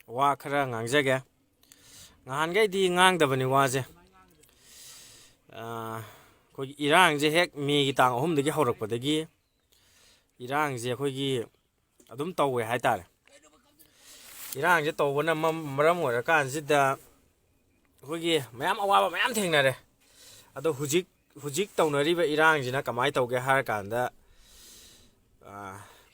ꯋꯥ ꯈꯔ ꯉꯥꯡꯖꯒꯦ ꯅꯍꯥꯟꯒꯩꯗꯤ ꯉꯥꯡꯗꯕꯅꯤ ꯋꯥꯁꯦ ꯑꯩꯈꯣꯏꯒꯤ ꯏꯔꯥꯡꯁꯦ ꯍꯦꯛ ꯃꯦꯒꯤ ꯇꯥꯡ 3ꯗꯒꯤ ꯍꯧꯔꯛꯄꯗꯒꯤ ꯏꯔꯥꯡꯁꯦ ꯑꯩꯈꯣꯏꯒꯤ ꯑꯗꯨꯝ ꯇꯧꯋꯦ ꯍꯥꯏꯇꯥꯔꯦ ꯏꯔꯥꯡꯁꯦ ꯇꯧꯕꯅ ꯃꯔꯝ ꯑꯣꯏꯔꯀꯥꯟꯁꯤꯗ ꯑꯩꯈꯣꯏꯒꯤ ꯃꯌꯥꯝ ꯑꯋꯥꯕ ꯃꯌꯥꯝ ꯊꯦꯡꯅꯔꯦ ꯑꯗꯣ ꯍꯧꯖꯤꯛ ꯇꯧꯅꯔꯤꯕ ꯏꯔꯥꯡꯁꯤꯅ ꯀꯃꯥꯏꯅ ꯇꯧꯒꯦ ꯍꯥꯏꯔꯀꯥꯟꯗ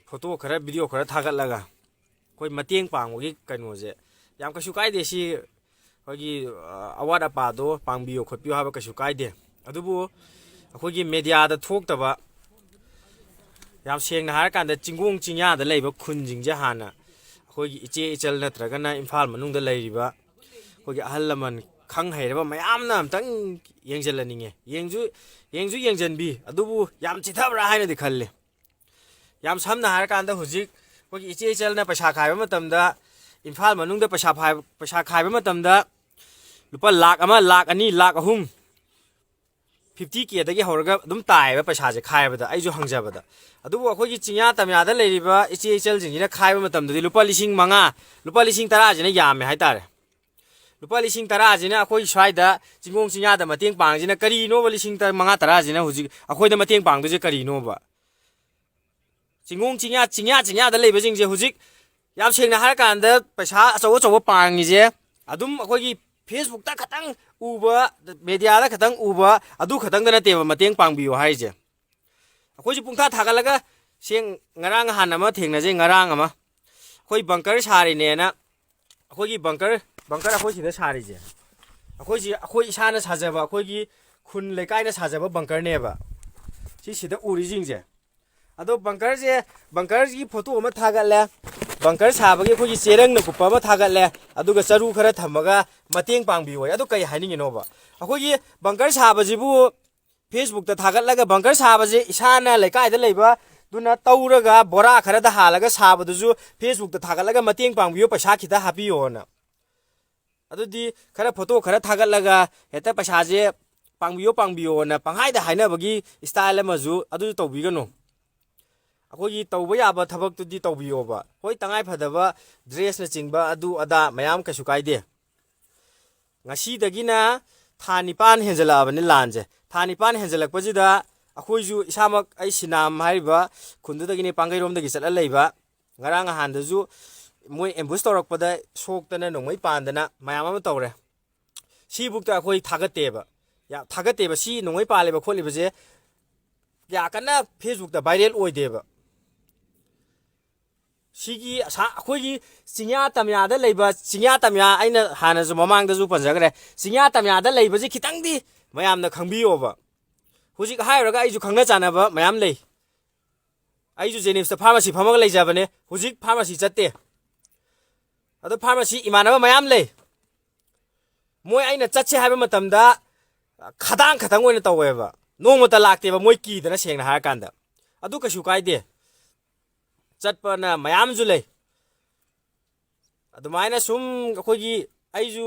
ꯐꯣꯇꯣ ꯈꯔ ꯚꯤꯗꯤꯑꯣ ꯈꯔ ꯊꯥꯒꯠꯂꯒ ꯑꯩꯈꯣꯏ ꯃꯇꯦꯡ ꯄꯥꯡꯕꯒꯤ ꯀꯩꯅꯣꯁꯦ ꯌꯥꯝ ꯀꯩꯁꯨ ꯀꯥꯏꯗꯦ ꯁꯤ ꯑꯩꯈꯣꯏꯒꯤ ꯑꯋꯥꯠ ꯑꯄꯥꯗꯣ ꯄꯥꯡꯕꯤꯌꯣ ꯈꯣꯠꯄꯤꯌꯣ ꯍꯥꯏꯕ ꯀꯩꯁꯨ ꯀꯥꯏꯗꯦ ꯑꯗꯨꯕꯨ ꯑꯩꯈꯣꯏꯒꯤ ꯃꯦꯗꯤꯌꯥꯗ ꯊꯣꯛꯇꯕ ꯌꯥꯝ ꯁꯦꯡꯅ ꯍꯥꯏꯔꯀꯥꯟꯗ ꯆꯤꯡꯒꯣꯡ ꯆꯤꯡꯌꯥꯗ ꯂꯩꯕ ꯈꯨꯟꯁꯤꯡꯁꯦ ꯍꯥꯟꯅ ꯑꯩꯈꯣꯏꯒꯤ ꯏꯆꯦ ꯏꯆꯜ ꯅꯠꯇ꯭ꯔꯒꯅ ꯏꯝꯐꯥꯜ ꯃꯅꯨꯡꯗ ꯂꯩꯔꯤꯕ ꯑꯩꯈꯣꯏꯒꯤ ꯑꯍꯜ ꯂꯃꯟ ꯈꯪ ꯍꯩꯔꯕ ꯃꯌꯥꯝꯅ ꯑꯝꯇꯪ ꯌꯦꯡꯁꯤꯜꯍꯟꯅꯤꯡꯉꯦ ꯌꯦꯡꯁꯤꯟꯕꯤ ꯑꯗꯨꯕꯨ ꯌꯥꯝ ꯆꯤꯊꯕ꯭ꯔꯥ ꯍꯥꯏꯅꯗꯤ ꯈꯜꯂꯦ ꯌꯥꯝ ꯁꯝꯅ ꯍꯥꯏꯔꯀꯥꯟꯗ ꯍꯧꯖꯤꯛ ꯑꯩꯈꯣꯏꯒꯤ ꯏꯆꯦ ꯏꯆꯜꯅ ꯄꯩꯁꯥ ꯈꯥꯏꯕ ꯃꯇꯝꯗ ꯏꯝꯐꯥꯜ ꯃꯅꯨꯡꯗ ꯄꯩꯁꯥ ꯈꯥꯏꯕꯃꯇꯝꯗ ꯂꯨꯄꯥ ꯂꯥꯛ 1, ꯂꯥꯛ 2, ꯂꯥꯛ 3 50K ꯍꯧꯔꯒ ꯑꯗꯨꯝ ꯇꯥꯏꯌꯦꯕ ꯄꯩꯁꯥꯁꯦ ꯈꯥꯏꯕꯗ ꯑꯩꯁꯨ ꯍꯪꯖꯕꯗ ꯑꯗꯨꯕꯨ ꯑꯩꯈꯣꯏꯒꯤ ꯆꯤꯡꯌꯥ ꯇꯝꯌꯥꯗ ꯂꯩꯔꯤꯕ ꯏꯆꯦ ꯏꯆꯜꯁꯤꯡꯁꯤꯅ ꯈꯥꯏꯕ ꯃꯇꯝꯗꯗꯤ ꯂꯨꯄꯥ 5,000, ꯂꯨꯄꯥ 10,000 ꯌꯥꯝꯃꯦ ꯍꯥꯏꯇꯥꯔꯦ ꯂꯨꯄꯥ 10,000 ꯑꯩꯈꯣꯏ ꯁ꯭ꯋꯥꯏꯗ ꯆꯤꯡꯒꯣꯡ ꯆꯤꯡꯌꯥꯗ ꯃꯇꯦꯡ ꯄꯥꯡꯁꯤꯅ ꯀꯔꯤꯅꯣꯕ 5,000, 10,000 ꯍꯧꯖꯤꯛ ꯑꯩꯈꯣꯏꯗ ꯃꯇꯦꯡ ꯄꯥꯡꯗꯣꯏꯁꯦ ꯀꯔꯤꯅꯣꯕ ꯆꯤꯡꯒꯣꯡ ꯆꯤꯡꯌꯥꯗ ꯂꯩꯕꯁꯤꯡꯁꯦ ꯍꯧꯖꯤꯛ ꯌꯥꯝ ꯁꯦꯡꯅ ꯍꯥꯏꯔꯀꯥꯟꯗ ꯄꯩꯁꯥ ꯑꯆꯧꯕ ꯄꯥꯡꯉꯤꯁꯦ ꯑꯗꯨꯝ ꯑꯩꯈꯣꯏꯒꯤ ꯐꯦꯁꯕꯨꯛꯇ ꯈꯇꯪ ꯎꯕ ꯃꯦꯗꯤꯌꯥꯗ ꯈꯇꯪ ꯎꯕ ꯑꯗꯨ ꯈꯇꯪꯗ ꯅꯠꯇꯦꯕ ꯃꯇꯦꯡ ꯄꯥꯡꯕꯤꯌꯣ ꯍꯥꯏꯔꯤꯁꯦ ꯑꯩꯈꯣꯏꯁꯨ ꯄꯨꯡꯊꯥ ꯊꯥꯒꯠꯂꯒ ꯉꯔꯥꯡ ꯅꯍꯥꯟ ꯑꯃ ꯊꯦꯡꯅꯖꯩ ꯉꯔꯥꯡ ꯑꯃ ꯑꯩꯈꯣꯏ ꯕꯪꯀꯔ ꯁꯥꯔꯤꯅꯦꯅ ꯑꯩꯈꯣꯏꯒꯤ ꯕꯪꯀꯔ ꯑꯩꯈꯣꯏ ꯁꯤꯗ ꯁꯥꯔꯤꯁꯦ ꯑꯩꯈꯣꯏ ꯏꯁꯥꯅ ꯁꯥꯖꯕ ꯑꯩꯈꯣꯏꯒꯤ ꯈꯨꯟ ꯂꯩꯀꯥꯏꯅ ꯁꯥꯖꯕ ꯕꯪꯀꯔꯅꯦꯕ ꯁꯤꯗ ꯎꯔꯤꯁꯤꯡꯁꯦ ꯑꯗꯣ ꯕꯪꯀꯔꯒꯤ ꯐꯣꯇꯣ ꯑꯃ ꯊꯥꯒꯠꯂꯦ ꯕꯪꯀꯔ ꯁꯥꯕꯒꯤ ꯑꯩꯈꯣꯏꯒꯤ ꯆꯦꯔꯪꯅ ꯀꯨꯞꯄ ꯑꯃ ꯊꯥꯒꯠꯂꯦ ꯑꯗꯨꯒ ꯆꯔꯨ ꯈꯔ ꯊꯝꯃꯒ ꯃꯇꯦꯡ ꯄꯥꯡꯕꯤꯌꯣ ꯑꯗꯨ ꯀꯩ ꯍꯥꯏꯅꯤꯡꯉꯤꯅꯣꯕ ꯑꯩꯈꯣꯏꯒꯤ ꯕꯪꯀꯔ ꯁꯥꯕꯁꯤꯕꯨ ꯐꯦꯁꯕꯨꯛꯇ ꯊꯥꯒꯠꯂꯒ ꯕꯪꯀꯔ ꯁꯥꯕꯁꯦ ꯏꯁꯥꯅ ꯂꯩꯀꯥꯏꯗ ꯂꯩꯕ ꯑꯗꯨꯅ ꯇꯧꯔꯒ ꯕꯣꯔꯥ ꯈꯔꯗ ꯍꯥꯜꯂꯒ ꯁꯥꯕꯗꯨꯁꯨ ꯐꯦꯁꯕꯨꯛꯇ ꯊꯥꯒꯠꯂꯒ ꯃꯇꯦꯡ ꯄꯥꯡꯕꯤꯌꯣ ꯄꯩꯁꯥ ꯈꯤꯇ ꯍꯥꯞꯄꯤꯌꯣꯅ ꯑꯗꯨꯗꯤ ꯈꯔ ꯐꯣꯇꯣ ꯈꯔ ꯊꯥꯒꯠꯂꯒ ꯍꯦꯛꯇ ꯄꯩꯁꯥꯁꯦ ꯄꯥꯡꯕꯤꯌꯣꯅ ꯄꯪꯍꯥꯏꯗ ꯍꯥꯏꯅꯕꯒꯤ ꯏꯁꯇꯥꯏꯜ ꯑꯃꯁꯨ ꯑꯗꯨꯁꯨ ꯇꯧꯕꯤꯒꯅꯨ ꯑꯩꯈꯣꯏꯒꯤ ꯇꯧꯕ ꯌꯥꯕ ꯊꯕꯛꯇꯨꯗꯤ ꯇꯧꯕꯤꯌꯣꯕ ꯍꯣꯏ ꯇꯉꯥꯏꯐꯗꯕ ꯗ꯭ꯔꯦꯁꯅꯆꯤꯡꯕ ꯑꯗꯨ ꯑꯗꯥ ꯃꯌꯥꯝ ꯀꯩꯁꯨ ꯀꯥꯏꯗꯦ ꯉꯁꯤꯗꯒꯤꯅ ꯊꯥ 9 ꯍꯦꯟꯖꯜꯂꯛꯑꯕꯅꯤ ꯂꯥꯟꯁꯦ ꯊꯥ 9 ꯍꯦꯟꯖꯜꯂꯛꯄꯁꯤꯗ ꯑꯩꯈꯣꯏꯁꯨ ꯏꯁꯥꯃꯛ ꯑꯩ ꯁꯤꯅꯥꯝ ꯍꯥꯏꯔꯤꯕ ꯈꯨꯟꯗꯨꯗꯒꯤꯅꯤ ꯄꯥꯡꯒꯩꯔꯣꯝꯗꯒꯤ ꯆꯠꯂ ꯂꯩꯕ ꯉꯔꯥꯡ ꯅꯍꯥꯟꯗꯁꯨ ꯃꯣꯏ ꯑꯦꯝꯕꯨꯁ ꯇꯧꯔꯛꯄꯗ ꯁꯣꯛꯇꯅ ꯅꯣꯡꯃꯩ ꯄꯥꯟꯗꯅ ꯃꯌꯥꯝ ꯑꯃ ꯇꯧꯔꯦ ꯁꯤꯕꯨꯛꯇ ꯑꯩꯈꯣꯏ ꯊꯥꯒꯠꯇꯦꯕ ꯁꯤ ꯅꯣꯡꯃꯩ ꯄꯥꯜꯂꯤꯕ ꯈꯣꯠꯂꯤꯕꯁꯦ ꯀꯌꯥ ꯀꯟꯅ ꯐꯦꯁꯕꯨꯛꯇ ꯚꯥꯏꯔꯦꯜ ꯑꯣꯏꯗꯦꯕ ꯁꯤꯒꯤ ꯑꯩꯈꯣꯏꯒꯤ ꯆꯤꯡꯌꯥ ꯇꯝꯌꯥꯗ ꯂꯩꯕ ꯆꯤꯡꯌꯥ ꯇꯝꯌꯥ ꯑꯩꯅ ꯍꯥꯟꯅꯁꯨ ꯃꯃꯥꯡꯗꯁꯨ ꯄꯟꯖꯈ꯭ꯔꯦ ꯆꯤꯡꯌꯥ ꯇꯝꯌꯥꯗ ꯂꯩꯕꯁꯤ ꯈꯤꯇꯪꯗꯤ ꯃꯌꯥꯝꯅ ꯈꯪꯕꯤꯌꯣꯕ ꯍꯧꯖꯤꯛ ꯍꯥꯏꯔꯨꯔꯒ ꯑꯩꯁꯨ ꯈꯪꯅ ꯆꯥꯟꯅꯕ ꯃꯌꯥꯝ ꯂꯩ ꯑꯩꯁꯨ ꯖꯦꯅꯤꯝꯁꯇ ꯐꯥꯔꯃꯥꯁꯤ ꯐꯝꯃꯒ ꯂꯩꯖꯕꯅꯦ ꯍꯧꯖꯤꯛ ꯐꯥꯔꯃꯥꯁꯤ ꯆꯠꯇꯦ ꯑꯗꯣ ꯐꯥꯔꯃꯥꯁꯤ ꯏꯃꯥꯟꯅꯕ ꯃꯌꯥꯝ ꯂꯩ ꯃꯣꯏ ꯑꯩꯅ ꯆꯠꯁꯦ ꯍꯥꯏꯕ ꯃꯇꯝꯗ ꯈꯇꯪ ꯑꯣꯏꯅ ꯇꯧꯋꯦꯕ ꯅꯣꯡꯃꯇ ꯂꯥꯛꯇꯦꯕ ꯃꯣꯏ ꯀꯤꯗꯅ ꯁꯦꯡꯅ ꯍꯥꯏꯔꯀꯥꯟꯗ ꯑꯗꯨ ꯀꯩꯁꯨ ꯀꯥꯏꯗꯦ ꯆꯠꯄꯅ ꯃꯌꯥꯝꯁꯨ ꯂꯩ ꯑꯗꯨꯃꯥꯏꯅ ꯁꯨꯝ ꯑꯩꯈꯣꯏꯒꯤ ꯑꯩꯁꯨ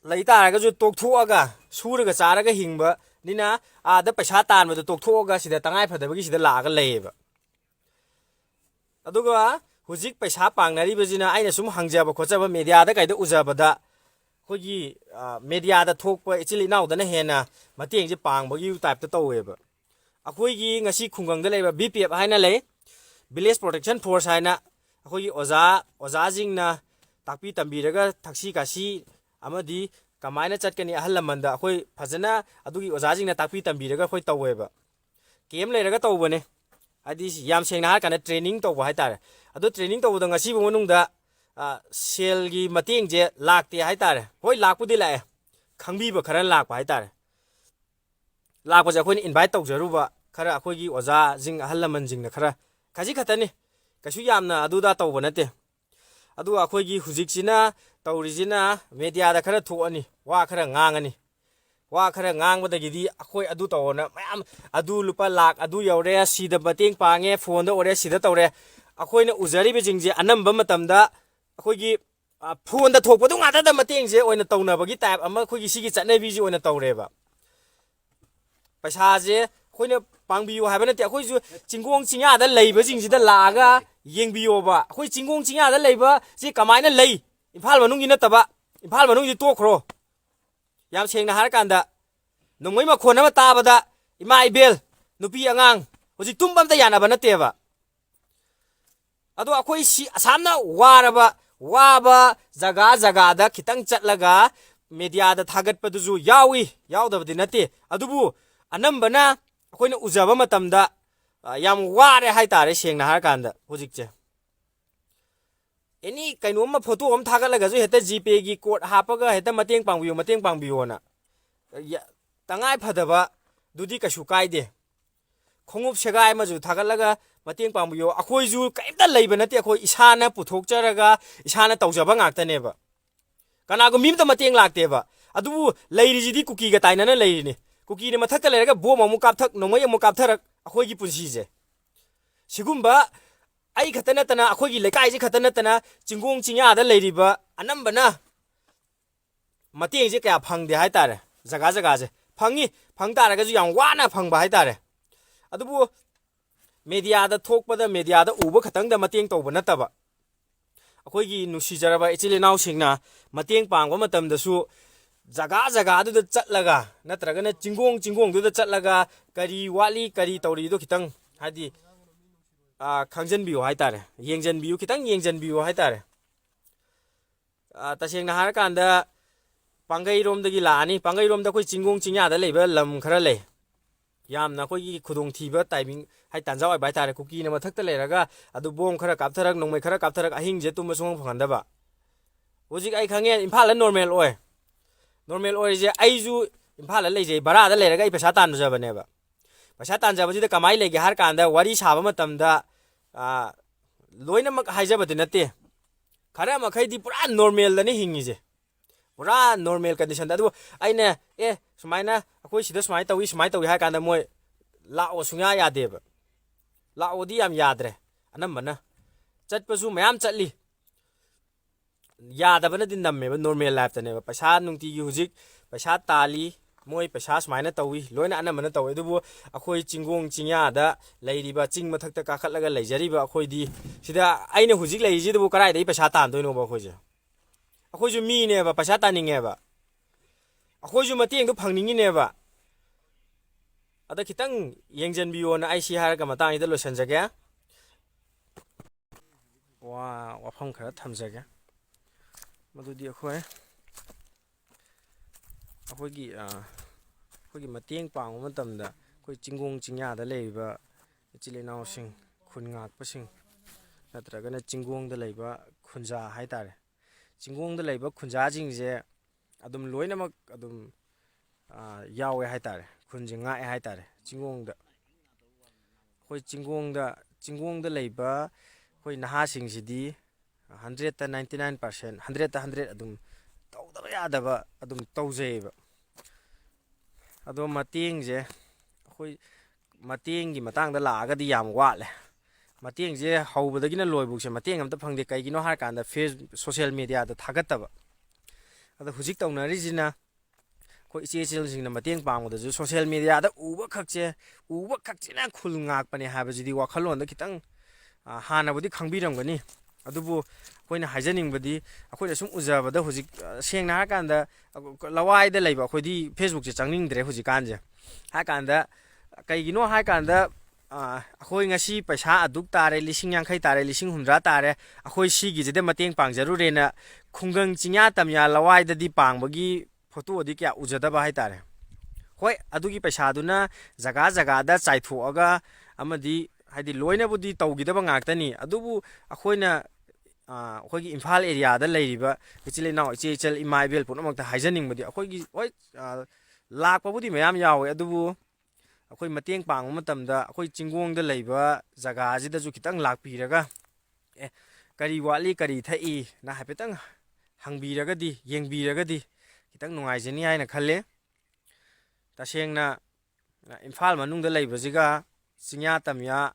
ꯂꯩꯇꯥꯔꯒꯁꯨ ꯇꯣꯛꯊꯣꯛꯑꯒ ꯁꯨꯔꯒ ꯆꯥꯔꯒ ꯍꯤꯡꯕꯅꯤꯅ ꯑꯥꯗ ꯄꯩꯁꯥ ꯇꯥꯟꯕꯗꯣ ꯇꯣꯛꯊꯣꯛꯑꯒ ꯁꯤꯗ ꯇꯉꯥꯏꯐꯗꯕꯒꯤ ꯁꯤꯗ ꯂꯥꯛꯑꯒ ꯂꯩꯌꯦꯕ ꯑꯗꯨꯒ ꯍꯧꯖꯤꯛ ꯄꯩꯁా ꯄꯥꯡꯅꯔꯤꯕꯁꯤꯅ ꯑꯩꯅ ꯁꯨꯝ ꯍꯪꯖꯕ ꯈꯣꯠꯆꯕ ꯃꯦꯗꯤꯌꯥꯗ ꯀꯩꯗ ꯎꯖꯕꯗ ꯑꯩꯈꯣꯏꯒꯤ ꯃꯦꯗꯤꯌꯥꯗ ꯊꯣꯛꯄ ꯏꯆꯤꯜ ꯏꯅꯥꯎꯗꯅ ꯍꯦꯟꯅ ꯃꯇꯦꯡꯁꯦ ꯄꯥꯡꯕꯒꯤ ꯇꯥꯏꯞꯇ ꯇꯧꯋꯦꯕ ꯑꯩꯈꯣꯏꯒꯤ ꯉꯁꯤ ꯈꯨꯡꯒꯪꯗ ꯂꯩꯕ BPF ꯍꯥꯏꯅ ꯂꯩ ꯚꯤꯂꯦꯖ ꯄ꯭ꯔꯣꯇꯦꯛꯁꯟ ꯐꯣꯔꯁ ꯍꯥꯏꯅ ꯑꯩꯈꯣꯏꯒꯤ ꯑꯣꯖꯥꯁꯤꯡꯅ ꯇꯥꯛꯄꯤ ꯇꯝꯕꯤꯔꯒ ꯊꯛꯁꯤ ꯈꯥꯁꯤ ꯑꯃꯗꯤ ꯀꯃꯥꯏꯅ ꯆꯠꯀꯅꯤ ꯑꯍꯜ ꯂꯃꯟꯗ ꯑꯩꯈꯣꯏ ꯐꯖꯅ ꯑꯗꯨꯒꯤ ꯑꯣꯖꯥꯁꯤꯡꯅ ꯇꯥꯛꯄꯤ ꯇꯝꯕꯤꯔꯒ ꯑꯩꯈꯣꯏ ꯇꯧꯋꯦꯕ ꯀꯦꯝ ꯂꯩꯔꯒ ꯇꯧꯕꯅꯦ ꯍꯥꯏꯗꯤ ꯌꯥꯝ ꯁꯦꯡꯅ ꯍꯥꯏꯔꯀꯥꯟꯗ ꯇ꯭ꯔꯦꯅꯤꯡ ꯇꯧꯕ ꯍꯥꯏꯇꯥꯔꯦ ꯑꯗꯣ ꯇ꯭ꯔꯦꯅꯤꯡ ꯇꯧꯕꯗ ꯉꯁꯤꯐꯥꯎ ꯃꯅꯨꯡꯗ ꯁꯦꯜꯒꯤ ꯃꯇꯦꯡꯁꯦ ꯂꯥꯛꯇꯦ ꯍꯥꯏꯇꯥꯔꯦ ꯍꯣꯏ ꯂꯥꯛꯄꯨꯗꯤ ꯂꯥꯛꯑꯦ ꯈꯪꯕꯤꯕ ꯈꯔ ꯂꯥꯛꯄ ꯍꯥꯏꯇꯥꯔꯦ ꯂꯥꯛꯄꯁꯦ ꯑꯩꯈꯣꯏꯅ ꯏꯟꯚꯥꯏꯠ ꯇꯧꯖꯔꯨꯕ ꯈꯔ ꯑꯩꯈꯣꯏꯒꯤ ꯑꯣꯖꯥꯁꯤꯡ ꯑꯍꯜ ꯂꯃꯟꯁꯤꯡꯅ ꯈꯔ ꯈꯖꯤꯛ ꯈꯛꯇꯅꯤ ꯀꯩꯁꯨ ꯌꯥꯝꯅ ꯑꯗꯨꯗ ꯇꯧꯕ ꯅꯠꯇꯦ ꯑꯗꯨꯒ ꯑꯩꯈꯣꯏꯒꯤ ꯍꯧꯖꯤꯛꯁꯤꯅ ꯇꯧꯔꯤꯁꯤꯅ ꯃꯦꯗꯤꯌꯥꯗ ꯈꯔ ꯊꯣꯛꯑꯅꯤ ꯋꯥ ꯈꯔ ꯉꯥꯡꯉꯅꯤ ꯋꯥꯈꯔ ꯉꯥꯡꯕꯗꯒꯤꯗꯤ ꯑꯩꯈꯣꯏ ꯑꯗꯨ ꯇꯧꯑꯣꯅ ꯃꯌꯥꯝ ꯑꯗꯨ ꯂꯨꯄꯥ ꯂꯥꯛ ꯑꯗꯨ ꯌꯧꯔꯦ ꯁꯤꯗ ꯃꯇꯦꯡ ꯄꯥꯡꯉꯦ ꯐꯣꯟꯗ ꯑꯣꯏꯔꯦ ꯁꯤꯗ ꯇꯧꯔꯦ ꯑꯩꯈꯣꯏꯅ ꯎꯖꯔꯤꯕꯁꯤꯡꯁꯦ ꯑꯅꯝꯕ ꯃꯇꯝꯗ ꯑꯩꯈꯣꯏꯒꯤ ꯐꯣꯟꯗ ꯊꯣꯛꯄꯗꯨ ꯉꯥꯛꯇꯗ ꯃꯇꯦꯡꯁꯦ ꯑꯣꯏꯅ ꯇꯧꯅꯕꯒꯤ ꯇꯥꯏꯞ ꯑꯃ ꯑꯩꯈꯣꯏꯒꯤ ꯁꯤꯒꯤ ꯆꯠꯅꯕꯤꯁꯤ ꯑꯣꯏꯅ ꯇꯧꯔꯦꯕ ꯄꯩꯁꯥꯁꯦ ꯑꯩꯈꯣꯏꯅ ꯄꯥꯡꯕꯤꯌꯨ ꯍꯥꯏꯕ ꯅꯠꯇꯦ ꯑꯩꯈꯣꯏꯁꯨ ꯆꯤꯡꯒꯣꯡ ꯆꯤꯡꯌꯥꯗ ꯂꯩꯕꯁꯤꯡꯁꯤꯗ ꯂꯥꯛꯑꯒ yengbiyoba akhoi chingong chingya da leiba si kamaina lei imphal manungi nataba imphal manungi tokro yam sengna har kanda nongmai ma khona ma tabada ima ibel nupi angang hoji tumbam ta yana bana teba ado akhoi si asamna waba jaga jaga da khitang chatlaga media da thagat paduju yawi yawdabdi nate adubu anambana akoina ujaba matamda yam ware haitare sengna har kanda hojikche any kainoma photo am thagalaga ju heta gpay gi code hapaga heta mateng pangbiyo na tangai phadaba dudi kashu kaide khongup segai ma ju thagalaga mateng pangbiyo akhoi ju kaimta leiba nate akhoi isana puthokcharaga isana tawjaba ngaktaneba kanago mimta mateng lakteba adubu leiriji kuki ga tainana leirini kuki ne mathakta lerega bom amu kapthak nomai amu kaptharak akhoi gi punsi je sigumba ai khatana tana akhoi gi lekai ji khatana tana chingong chingya da leiriba anambana mateng je kya phangde hai tare jaga jaga je phangi phangtaraga ju yam wana phangba hai tare adubu media da thokpada media da uba khatang da mateng tawba nataba akhoi gi nusi jaraba ichile naw singna mateng pangba matam da su jaga jaga du da chatlaga natraga na chingong du da chatlaga kari wali kari tawri do khitang hadi khangjan biyo hai tare yengjan biyo khitang yengjan biyo hai tare tasengna har kanda pangai rom dagi laani pangai rom da koi chingong chingya da leiba lam khara le yamna koi gi khudong thiba timing hai tanjaw ai bai tare kuki na mathakta leraga adu bom khara kaptharak nongmai khara kaptharak ahing je tum song phangandaba hojik ai khange imphal la normal oi je ai ju imphal la leje bara da leraga ai pesa tan jabane ba pesa tan jaba ji da kamai lege har kanda wari saba matamda loina mak haijaba de nate khara makhai di pura normal da ni hingi je pura normal condition da du aina sumaina akoi sida sumai tawi ha kanda moi lao sunya ya deba lao di yam yadre anambana chatpasu mayam chatli yadabana din namme ba normal life tane ba paisa nungti gi hujik paisa tali moi paisa sumaina tawi loina anambana tawi dubu akoi chingong chingya da leiriba ching mathakta ka khatlaga leijariba akoi di sida aina hujik leiji dubu karai dai paisa tan doino ba khoje akoi ju mi ne ba paisa taninge ba akoi ju mateng du phangningi ne ba ada kitang yengjan biyo na IC har ka matang ida losan jage wa wafam khara tham jage madudi akhoi gi mateng pang matam da koi chingong chingya da leiba chilenaw sing khun ngak pasing natraga na chingong da leiba khunja hai tare chingong da leiba khunja jing je adum loina mak adum yawe hai tare khunje nga hai tare chingong da khoi chingong da leiba khoi naha sing sidi 100 ta 99% 100 ta 100 adum tawdaba yadaba adum tawjeba ado mateng je khoi mateng gi matang da laaga di yam watle mateng je hawbadagi na loibuk se mateng amta phangde kai gino har kanda face social media da thagataba ado hujik tawnari jina khoi ichel sing na mateng pangda ju social media da uba khakche na khul ngak pane habajidi wakhalon da kitang hanabudi khangbiramgani adubu khoina hajaning badi akhoi sum ujaba da hujik sengna har kanda lawai da leiba khoi di facebook je changning dre hujik kan je ha kanda kai gino ha kanda akhoi ngasi paisa aduk tare lising yang khai tare lising humra tare akhoi si gi je de mateng pangjaru rena khungang chingya tamya lawai da di pangbagi photo di kya ujadaba hai tare hoi adugi paisa duna jaga jaga da chaithoaga amadi haidi loina budi tawgidaba ngaktani adubu akhoina akhoi imphal area da leiriba ichile naw ichel imaibel punamakta haijaning budi akhoi hoi lakpa budi mayam yawe adubu akhoi mateng pang matamda akhoi chingong da leiba jaga ji da ju kitang lakpiraga kari wali kari thai na hapetang hangbiraga di yengbiraga di kitang nungaijeni haina khalle tasengna imphal manung da leiba jiga chingya tamya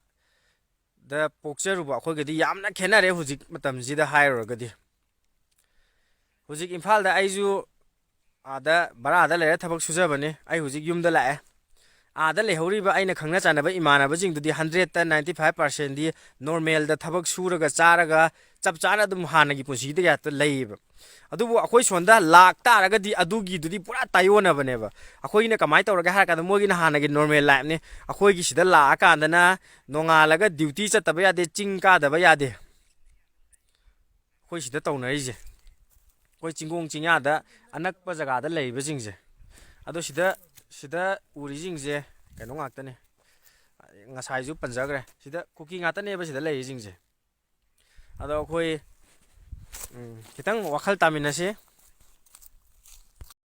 da pokcharuba akhoi gadi yamna khenare hujik matam ji da hairga di hujik imphal da aiju ada bara da lere thabak sujabane ai hujik yum da lae आदा लेहौरीबा अइना खंगना चानबा इमानबजिंगदुदि 100 95% दि normal दा थबक सूरगा चारगा चप चाना दुम हानगी पुंसीदि यात लेइब अदुबु अखोई सोंदा लाख तारगदि अदुगी दुदि पुरा तायोनबनेबा अखोइना कमाय तौरगा हारका मोगिना हानगी normal life ने अखोइगी सिदा लाकांदना नोंगालगा ड्यूटी चतबा यादे चिंग कादबा यादे अखोइ सिदा तौनरिजे अखोइ चिंगोंग चिंयादा अनक्पा जगादा लेइबजिंगजे अदो सिदा उरिजिंगजे कनो ngaktane ngasai ju panjagre sida kuki ngatane ba sida lei jingje ado khoi kitang wakhal taminase